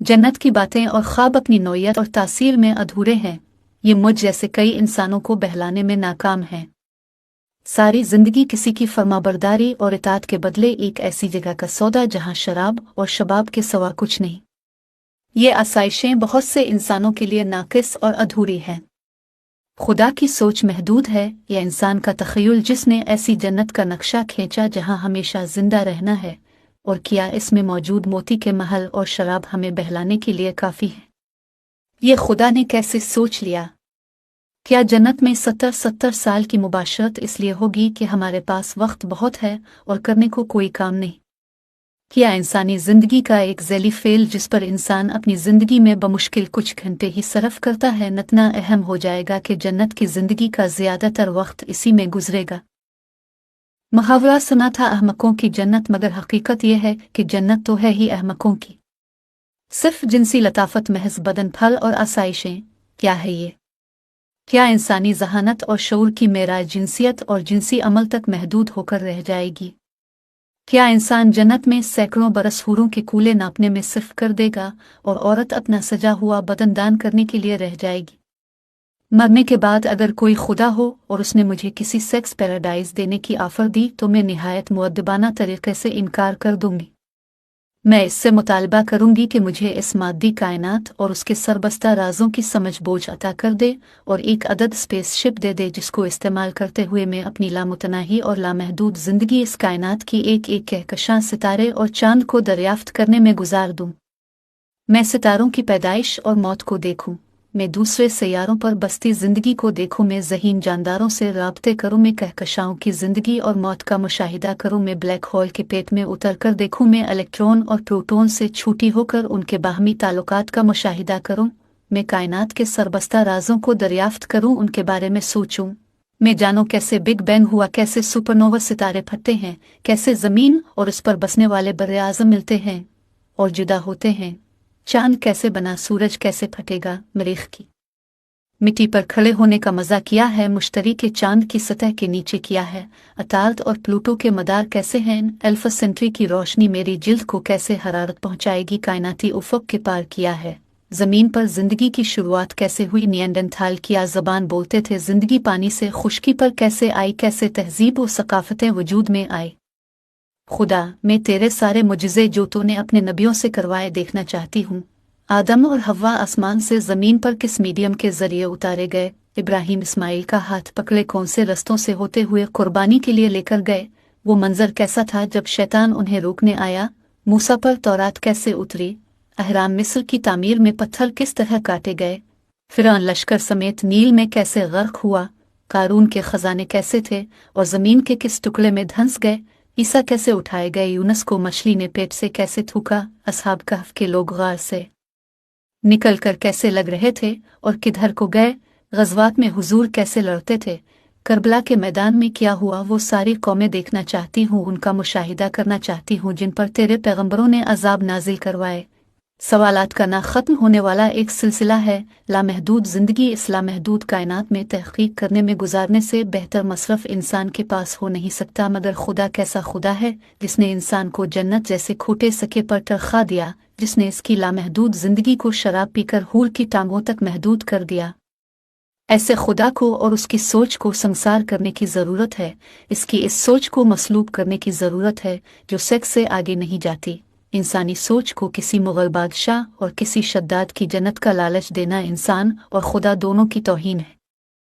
जन्नत की बातें और ख्वाब अपनी नौयत और तासीर में अधूरे हैं। ये मुझ जैसे कई इंसानों को बहलाने में नाकाम हैं। सारी जिंदगी किसी की फर्माबरदारी और इताअत के बदले एक ऐसी जगह का सौदा जहां शराब और शबाब के सिवा कुछ नहीं। ये आसाइशें बहुत से इंसानों के लिए नाकिस और अधूरी हैं। खुदा की सोच महदूद है या इंसान का तख़य्युल जिसने ऐसी जन्नत का नक्शा खींचा जहां हमेशा जिंदा रहना है, और क्या इसमें मौजूद मोती के महल और शराब हमें बहलाने के लिए काफ़ी है? ये खुदा ने कैसे सोच लिया? क्या जन्नत में 70 साल की मुबाशरत इसलिए होगी कि हमारे पास वक्त बहुत है और करने को कोई काम नहीं? क्या इंसानी ज़िंदगी का एक ज़ैली फेल जिस पर इंसान अपनी ज़िंदगी में बमुश्किल कुछ घंटे ही सरफ करता है नतना अहम हो जाएगा कि जन्नत की ज़िंदगी का ज़्यादातर वक्त इसी में गुजरेगा? मुहावरा सुना था अहमकों की जन्नत, मगर हकीकत यह है कि जन्नत तो है ही अहमकों की। सिर्फ जिनसी लताफत, महज बदन, फल और आसाइशें, क्या है ये? क्या इंसानी जहानत और शऊर की मेराज जिनसियत और जिनसी अमल तक महदूद होकर रह जाएगी? क्या इंसान जन्नत में सैकड़ों बरस हूरों के कूले नापने में सिर्फ कर देगा और औरत अपना सजा हुआ बदन दान करने के लिए रह जाएगी? मरने के बाद अगर कोई खुदा हो और उसने मुझे किसी सेक्स पैराडाइज देने की ऑफर दी तो मैं निहायत मुअद्दबाना तरीके से इनकार कर दूंगी। मैं इससे मुतालबा करूंगी कि मुझे इस मादी कायनात और उसके सरबस्ता राजों की समझ बोझ अता कर दे और एक अदद स्पेसशिप दे दे जिसको इस्तेमाल करते हुए मैं अपनी लामुतनाही और लामहदूद ज़िंदगी इस कायनात की एक एक कहकशां सितारे और चांद को दरियाफ्त करने में गुजार दूं। मैं सितारों की पैदाइश और मौत को देखूं, मैं दूसरे सैयारों पर बसती ज़िंदगी को देखूं, मैं ज़हीन जानदारों से राब्ते करूं, मैं कहकशाओं की ज़िंदगी और मौत का मुशाहिदा करूं, मैं ब्लैक होल के पेट में उतर कर देखूं, मैं इलेक्ट्रॉन और प्रोटॉन से छूटी होकर उनके बाहमी ताल्लुकात का मुशाहिदा करूं, मैं कायनात के सरबस्ता राजों को दरियाफ्त करूं, उनके बारे में सोचूं, मैं जानूं कैसे बिग बैंग हुआ, कैसे सुपरनोवा सितारे फटते हैं, कैसे ज़मीन और उस पर बसने वाले बर्रे आज़म मिलते हैं और जुदा होते हैं, चांद कैसे बना, सूरज कैसे फटेगा, मरीख की मिट्टी पर खड़े होने का मज़ा किया है, मुश्तरी के चांद की सतह के नीचे किया है, अतार्द और प्लूटो के मदार कैसे हैं, अल्फा सेंट्री की रोशनी मेरी जिल्द को कैसे हरारत पहुंचाएगी, कायनाती उफ़क़ के पार किया है, ज़मीन पर ज़िंदगी की शुरुआत कैसे हुई, निएंडरथाल क्या ज़बान बोलते थे, ज़िंदगी पानी से खुश्की पर कैसे आई, कैसे तहज़ीब और सकाफ़तें वजूद में आई। खुदा, मैं तेरे सारे मुजज़े जो तूने अपने नबियों से करवाए देखना चाहती हूँ। आदम और हव्वा आसमान से ज़मीन पर किस मीडियम के ज़रिए उतारे गए, इब्राहिम इस्माइल का हाथ पकड़े कौन से रस्तों से होते हुए कुर्बानी के लिए लेकर गए, वो मंजर कैसा था जब शैतान उन्हें रोकने आया, मूसा पर तौरात कैसे उतरी, अहराम मिस्र की तामीर में पत्थर किस तरह काटे गए, फ़िरौन लश्कर समेत नील में कैसे गर्क हुआ, कारून के ख़जाने कैसे थे और ज़मीन के किस टुकड़े में धंस गए, ईसा कैसे उठाए गए, यूनुस को मछली ने पेट से कैसे थूका, असहाब कहफ के लोग गार से निकल कर कैसे लग रहे थे और किधर को गए, ग़ज़वात में हुजूर कैसे लड़ते थे, करबला के मैदान में क्या हुआ, वो सारी कौमें देखना चाहती हूँ, उनका मुशाहिदा करना चाहती हूँ जिन पर तेरे पैगंबरों ने अजाब नाजिल करवाए। सवालात का ना ख़त्म होने वाला एक सिलसिला है। लामहदूद ज़िंदगी इस लामहदूद कायनात में तहक़ीक़ करने में गुजारने से बेहतर मसरफ़ इंसान के पास हो नहीं सकता। मगर खुदा कैसा खुदा है जिसने इंसान को जन्नत जैसे खोटे सके पर तरखा दिया, जिसने इसकी लामहदूद ज़िंदगी को शराब पीकर हूर की टांगों तक महदूद कर दिया। ऐसे खुदा को और उसकी सोच को संसार करने की ज़रूरत है। इसकी इस सोच को मसलूब करने की ज़रूरत है जो सेक्स से आगे नहीं जाती। इंसानी सोच को किसी मुग़ल बादशाह और किसी शद्दाद की जन्नत का लालच देना इंसान और खुदा दोनों की तौहीन है।